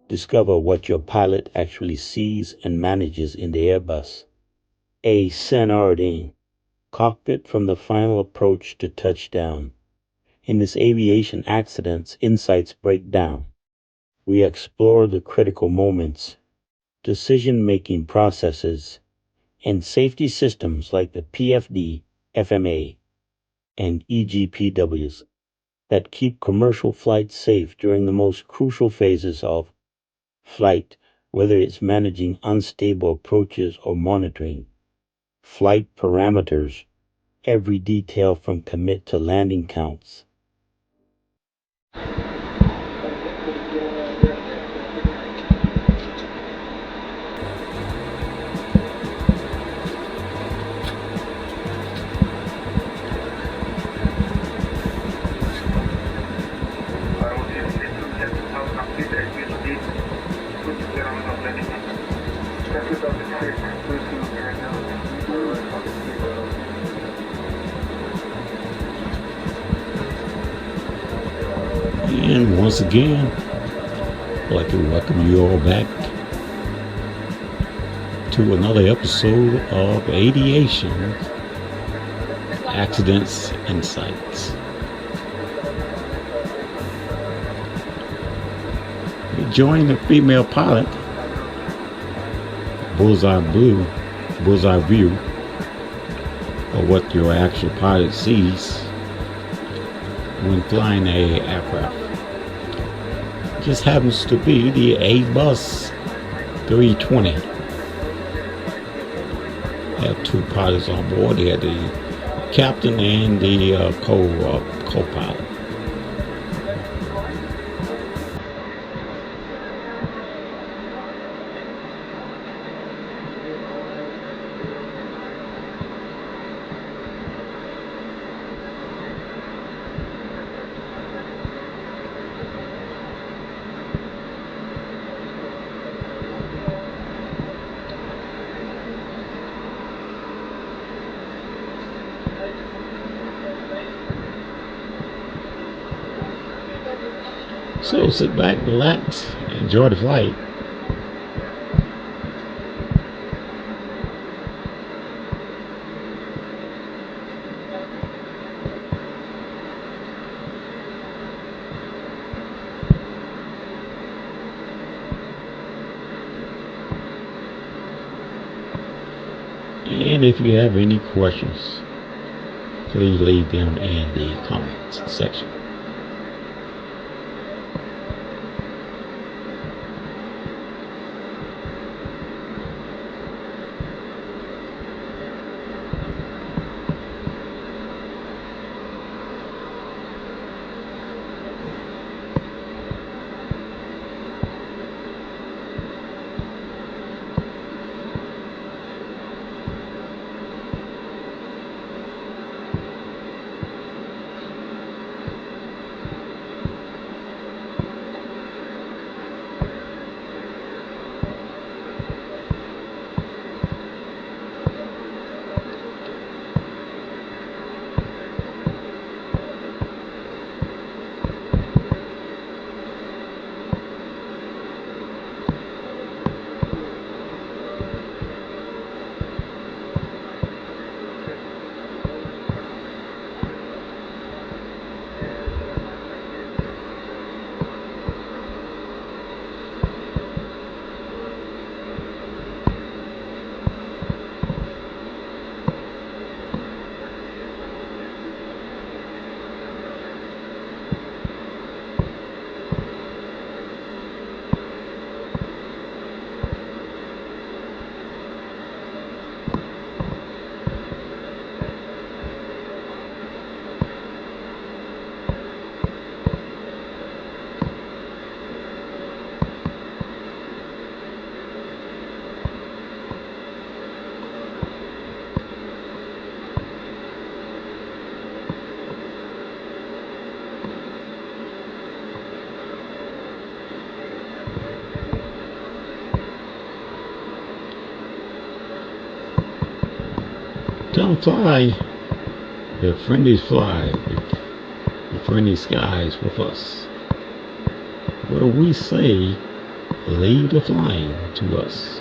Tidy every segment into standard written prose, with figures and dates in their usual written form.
Discover what your pilot actually sees and manages in the Airbus. A Senardine, cockpit from the final approach to touchdown. In this aviation accidents, insights break down. We explore the critical moments, decision-making processes, and safety systems like the PFD, FMA, and EGPWs that keep commercial flights safe during the most crucial phases of flight, whether it's managing unstable approaches or monitoring. Flight parameters, every detail from commit to landing counts. And once again, I'd like to welcome you all back to another episode of Aviation Accidents Insights. Join the female pilot, bullseye view of what your actual pilot sees when flying a aircraft. Just happens to be the Airbus A-320. Had two pilots on board. They had the captain and the co-pilot. So sit back, relax, enjoy the flight. And if you have any questions, please leave them in the comments section. Come fly, the friendlies fly, the friendly skies with us. What do we say leave the flying to us.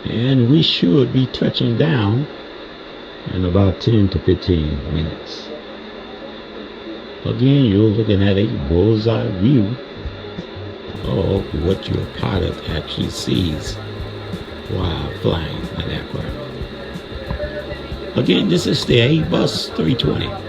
And we should be touching down in about 10 to 15 minutes. Again, you're looking at a bullseye view of what your pilot actually sees while flying an aircraft. Again, this is the Airbus 320.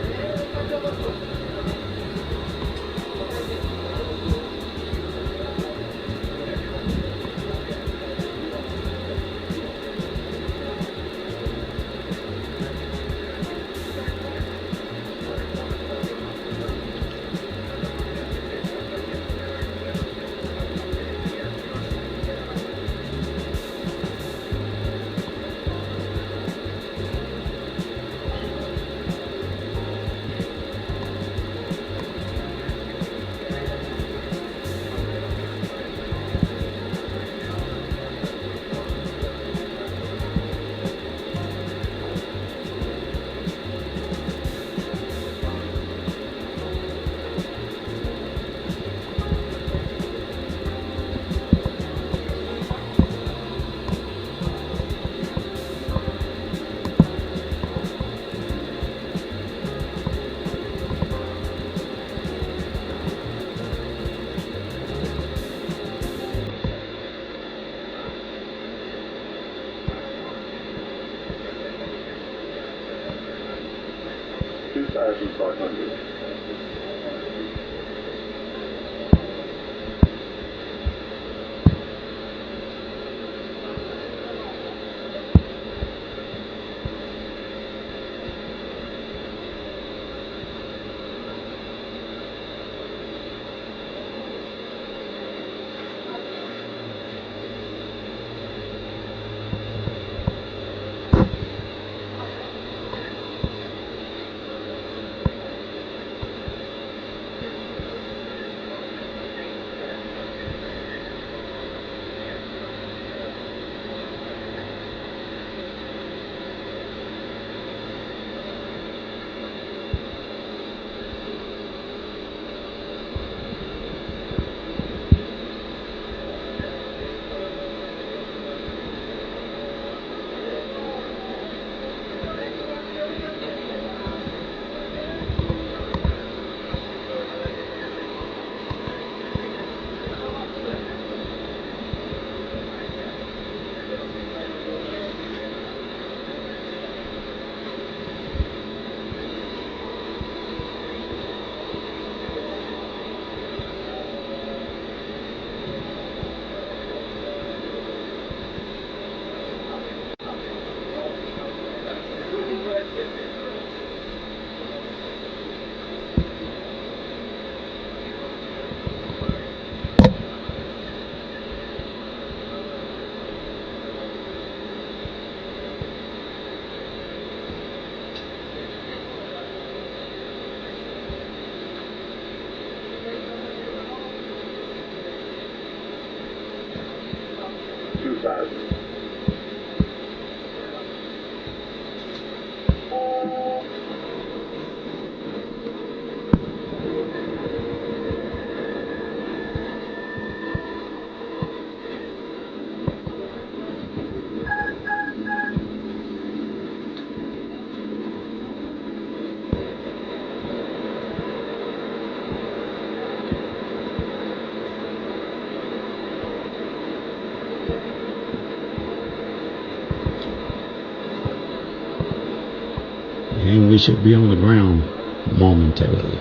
And we should be on the ground momentarily.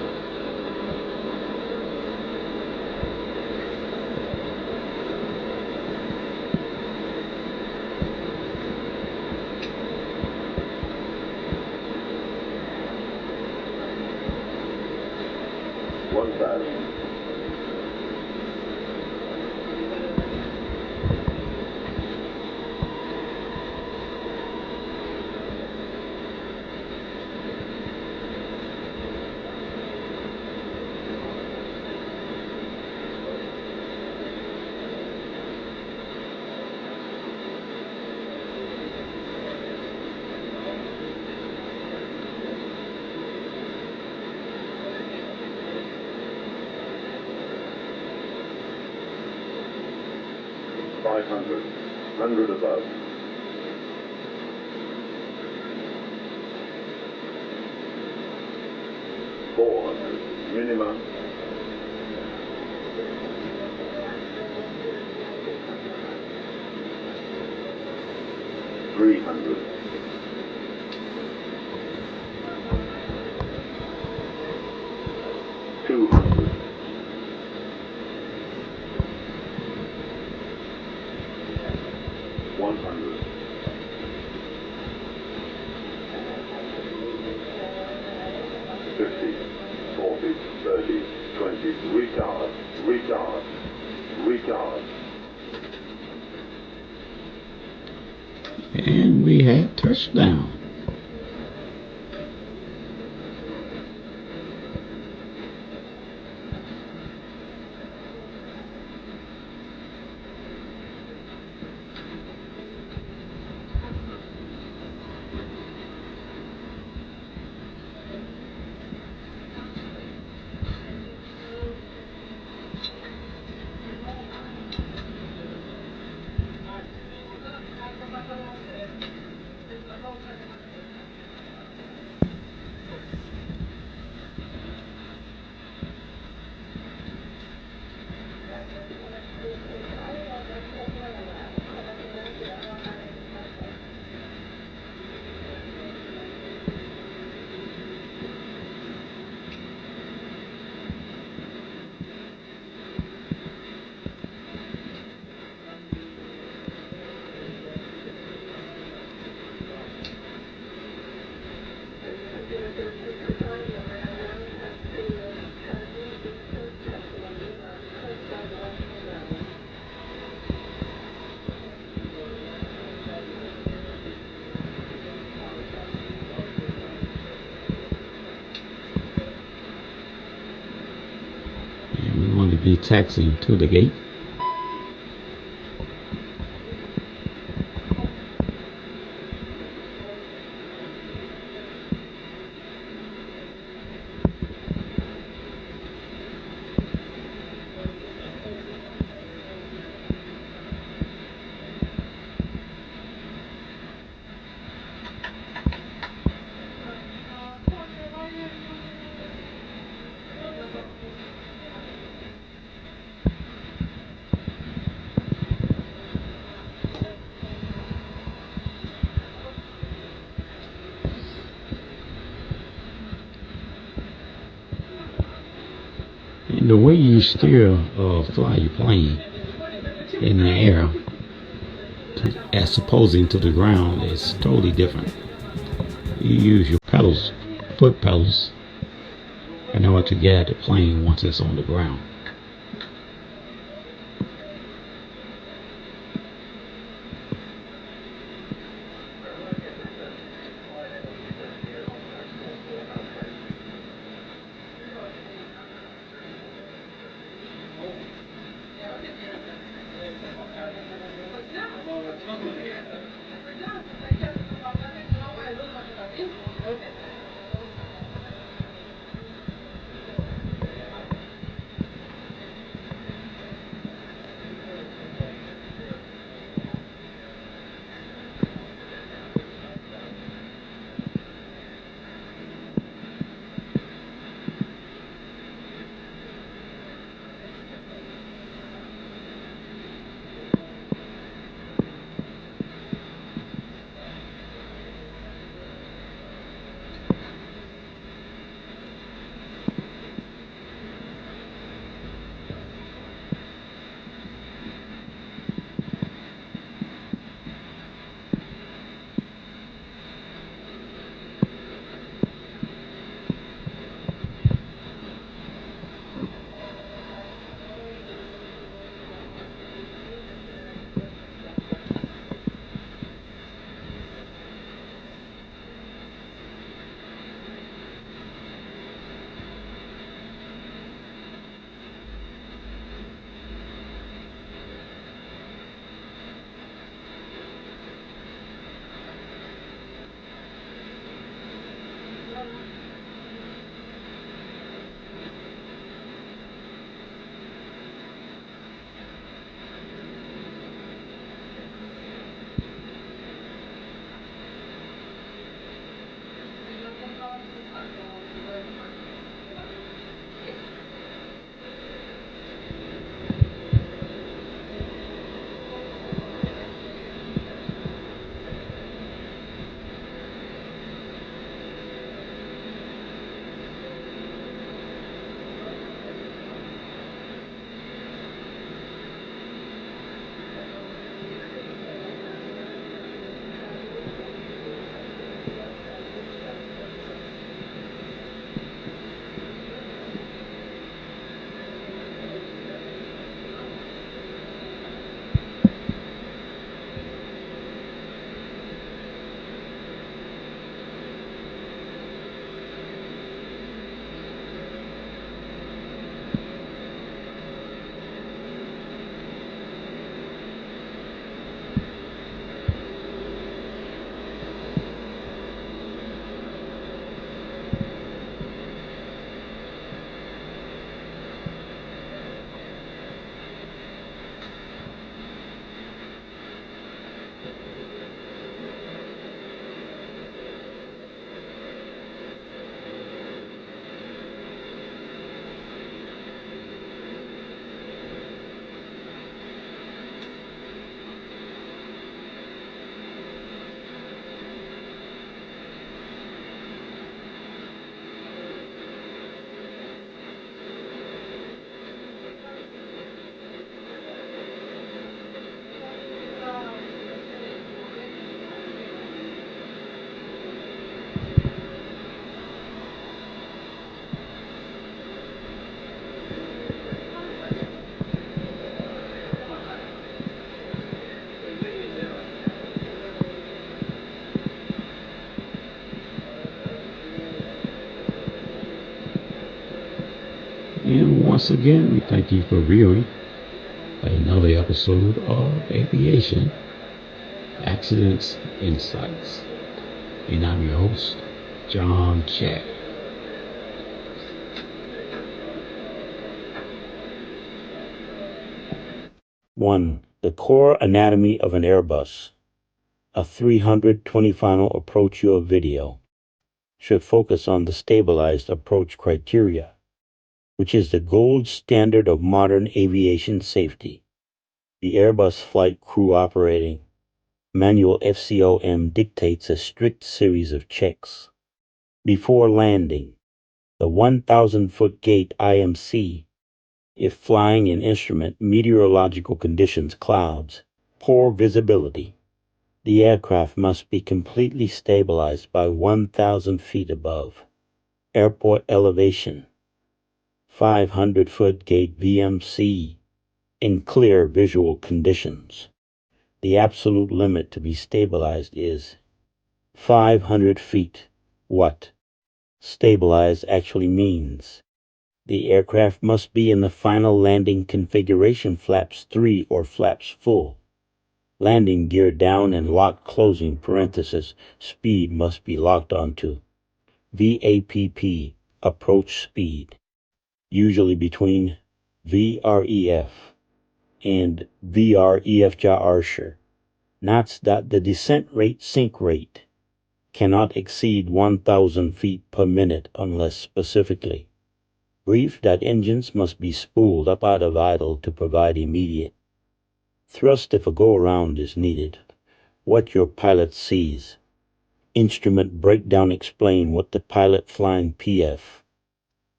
Hundred above. 400 minimum. 300. 200. 100. 50, 40, 30, 20, retard, retard, retard. And we had touchdown. And we want to be taxiing to the gate. And the way you steer or fly your plane in the air as opposing to the ground is totally different. You use your pedals, foot pedals, in order to get the plane once it's on the ground. And once again, we thank you for viewing another episode of Aviation Accidents Insights. And I'm your host, John Chad. 1. The core anatomy of an Airbus. A 320 final approach your video should focus on the stabilized approach criteria, which is the gold standard of modern aviation safety. The Airbus Flight Crew Operating Manual FCOM dictates a strict series of checks. Before landing, the 1,000-foot gate IMC, if flying in instrument meteorological conditions clouds, poor visibility, the aircraft must be completely stabilized by 1,000 feet above. Airport elevation, 500-foot gate VMC, in clear visual conditions. The absolute limit to be stabilized is 500 feet. What stabilized actually means. The aircraft must be in the final landing configuration, flaps 3 or flaps full. Landing gear down and lock closing parenthesis. Speed must be locked onto VAPP, approach speed, usually between VREF and VREF knots. That the descent rate sink rate cannot exceed 1,000 feet per minute unless specifically briefed. That engines must be spooled up out of idle to provide immediate thrust if a go-around is needed. What your pilot sees. Instrument breakdown. Explain what the pilot flying PF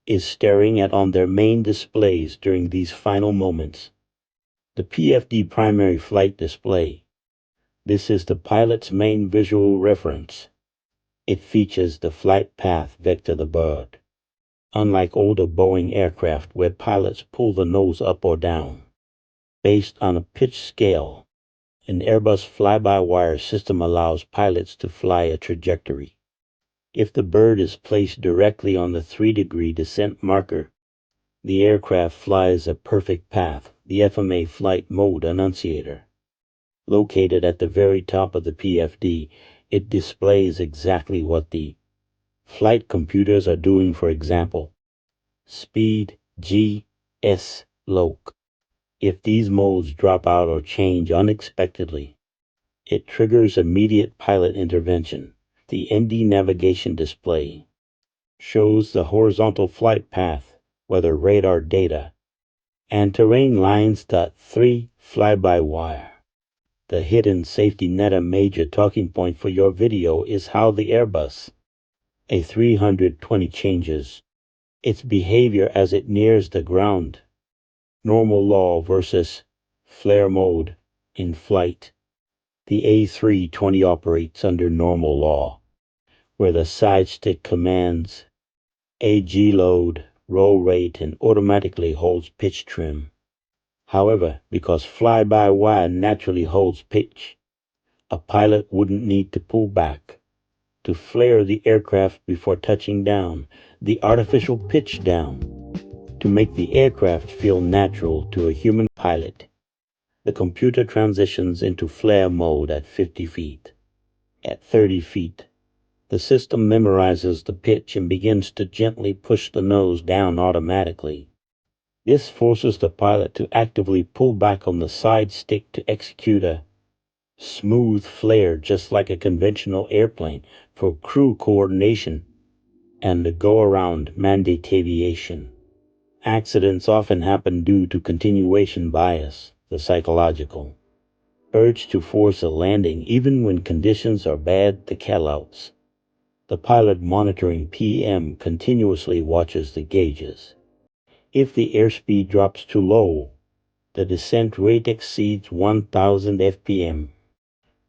is staring at on their main displays during these final moments. The PFD primary flight display. This is the pilot's main visual reference. It features the flight path vector of the bird. Unlike older Boeing aircraft where pilots pull the nose up or down based on a pitch scale, an Airbus fly-by-wire system allows pilots to fly a trajectory. If the bird is placed directly on the 3-degree descent marker, the aircraft flies a perfect path. The FMA flight mode annunciator, located at the very top of the PFD, it displays exactly what the flight computers are doing. For example, speed, G, S, loc. If these modes drop out or change unexpectedly, it triggers immediate pilot intervention. The ND navigation display shows the horizontal flight path, weather radar data, and terrain lines. 3. Fly-by-wire. The hidden safety net. A major talking point for your video is how the Airbus A320 changes its behavior as it nears the ground. Normal law versus flare mode in flight. The A320 operates under normal law, where the side stick commands AG load, roll rate, and automatically holds pitch trim. However, because fly-by-wire naturally holds pitch, a pilot wouldn't need to pull back to flare the aircraft before touching down. The artificial pitch down to make the aircraft feel natural to a human pilot. The computer transitions into flare mode at 50 feet. At 30 feet, the system memorizes the pitch and begins to gently push the nose down automatically. This forces the pilot to actively pull back on the side stick to execute a smooth flare, just like a conventional airplane, for crew coordination and the go-around mandate. Aviation accidents often happen due to continuation bias, the psychological urge to force a landing even when conditions are bad. The callouts. The pilot monitoring PM continuously watches the gauges. If the airspeed drops too low, the descent rate exceeds 1,000 fpm,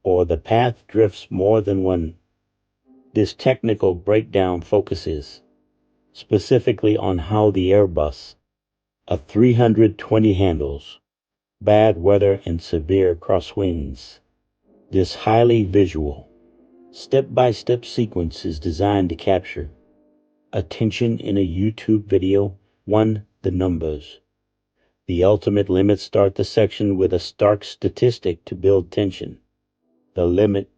or the path drifts more than one. This technical breakdown focuses specifically on how the Airbus A320 handles bad weather and severe crosswinds. This highly visual, step-by-step sequence is designed to capture attention in a YouTube video. 1. The numbers. The ultimate limit start the section with a stark statistic to build tension. The limit,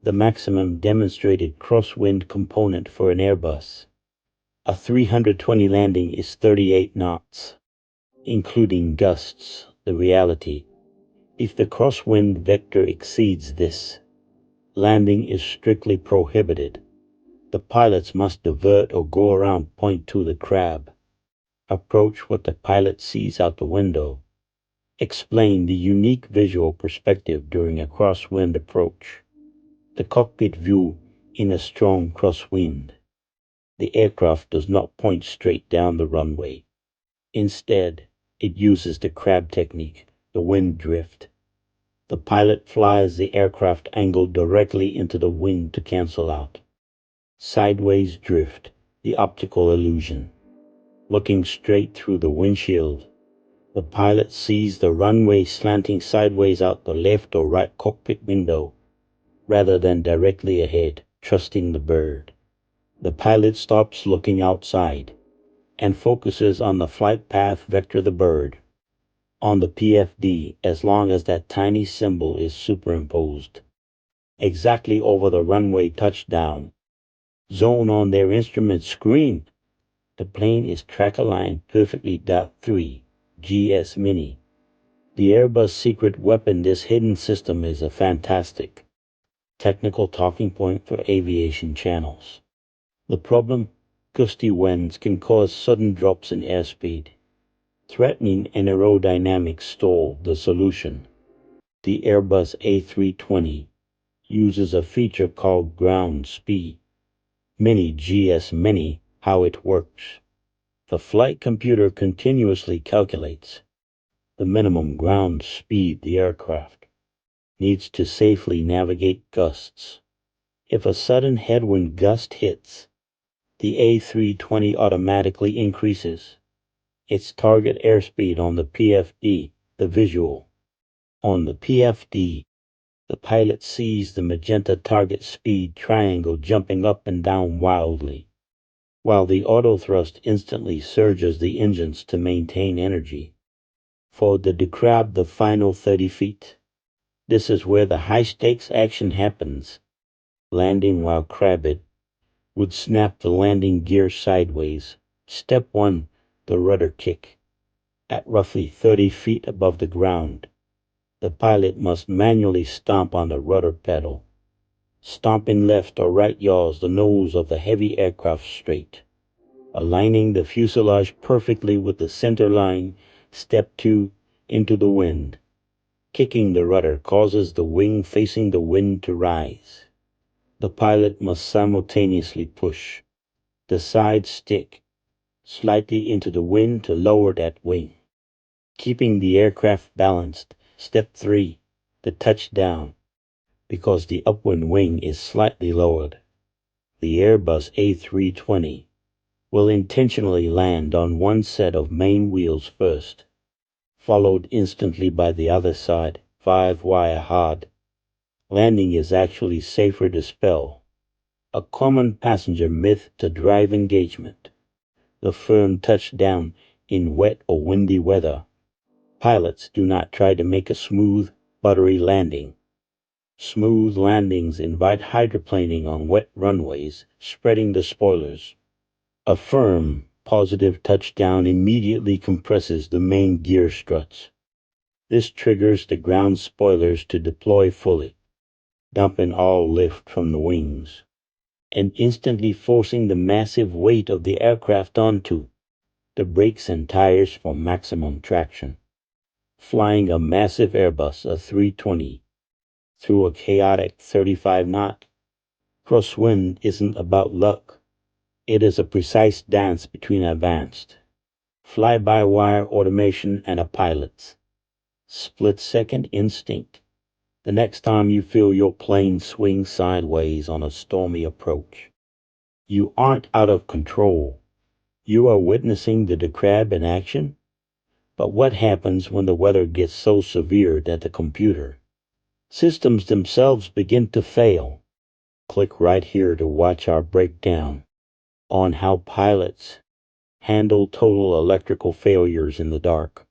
the maximum demonstrated crosswind component for an Airbus. A 320 landing is 38 knots, including gusts. The reality, if the crosswind vector exceeds this, landing is strictly prohibited. The pilots must divert or go around point to the crab. Approach what the pilot sees out the window. Explain the unique visual perspective during a crosswind approach. The cockpit view in a strong crosswind. The aircraft does not point straight down the runway. Instead, it uses the crab technique, the wind drift. The pilot flies the aircraft angled directly into the wind to cancel out. Sideways drift, the optical illusion. Looking straight through the windshield, the pilot sees the runway slanting sideways out the left or right cockpit window, rather than directly ahead, trusting the bird. The pilot stops looking outside and focuses on the flight path vector the bird. On the PFD, as long as that tiny symbol is superimposed exactly over the runway touchdown zone on their instrument screen, the plane is track aligned perfectly. 3 GS Mini. The Airbus secret weapon. This hidden system is a fantastic technical talking point for aviation channels. The problem, gusty winds can cause sudden drops in airspeed, threatening an aerodynamic stall. The solution, the Airbus A320, uses a feature called ground speed. Mini GS Mini. How it works. The flight computer continuously calculates the minimum ground speed the aircraft needs to safely navigate gusts. If a sudden headwind gust hits, the A320 automatically increases its target airspeed on the PFD. The visual. On the PFD, the pilot sees the magenta target speed triangle jumping up and down wildly, while the autothrust instantly surges the engines to maintain energy. For the decrab, the final 30 feet. This is where the high-stakes action happens. Landing while crabbed would snap the landing gear sideways. Step 1, the rudder kick. At roughly 30 feet above the ground, the pilot must manually stomp on the rudder pedal. Stomping left or right yaws the nose of the heavy aircraft straight, aligning the fuselage perfectly with the center line. Step 2, into the wind. Kicking the rudder causes the wing facing the wind to rise. The pilot must simultaneously push the side stick slightly into the wind to lower that wing, keeping the aircraft balanced. Step 3, the touchdown. Because the upwind wing is slightly lowered, the Airbus A320 will intentionally land on one set of main wheels first, followed instantly by the other side. 5-wire hard. Landing is actually safer to spell. A common passenger myth to drive engagement. The firm touchdown in wet or windy weather. Pilots do not try to make a smooth, buttery landing. Smooth landings invite hydroplaning on wet runways, spreading the spoilers. A firm, positive touchdown immediately compresses the main gear struts. This triggers the ground spoilers to deploy fully, dumping all lift from the wings, and instantly forcing the massive weight of the aircraft onto the brakes and tires for maximum traction. Flying a massive Airbus A320 through a chaotic 35-knot crosswind isn't about luck. It is a precise dance between advanced fly-by-wire automation and a pilot's split-second instinct. The next time you feel your plane swing sideways on a stormy approach, you aren't out of control. You are witnessing the decrab in action. But what happens when the weather gets so severe that the computer systems themselves begin to fail? Click right here to watch our breakdown on how pilots handle total electrical failures in the dark.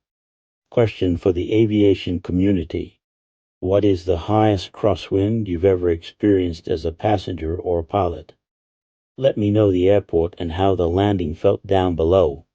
Question for the aviation community. What is the highest crosswind you've ever experienced as a passenger or pilot? Let me know the airport and how the landing felt down below.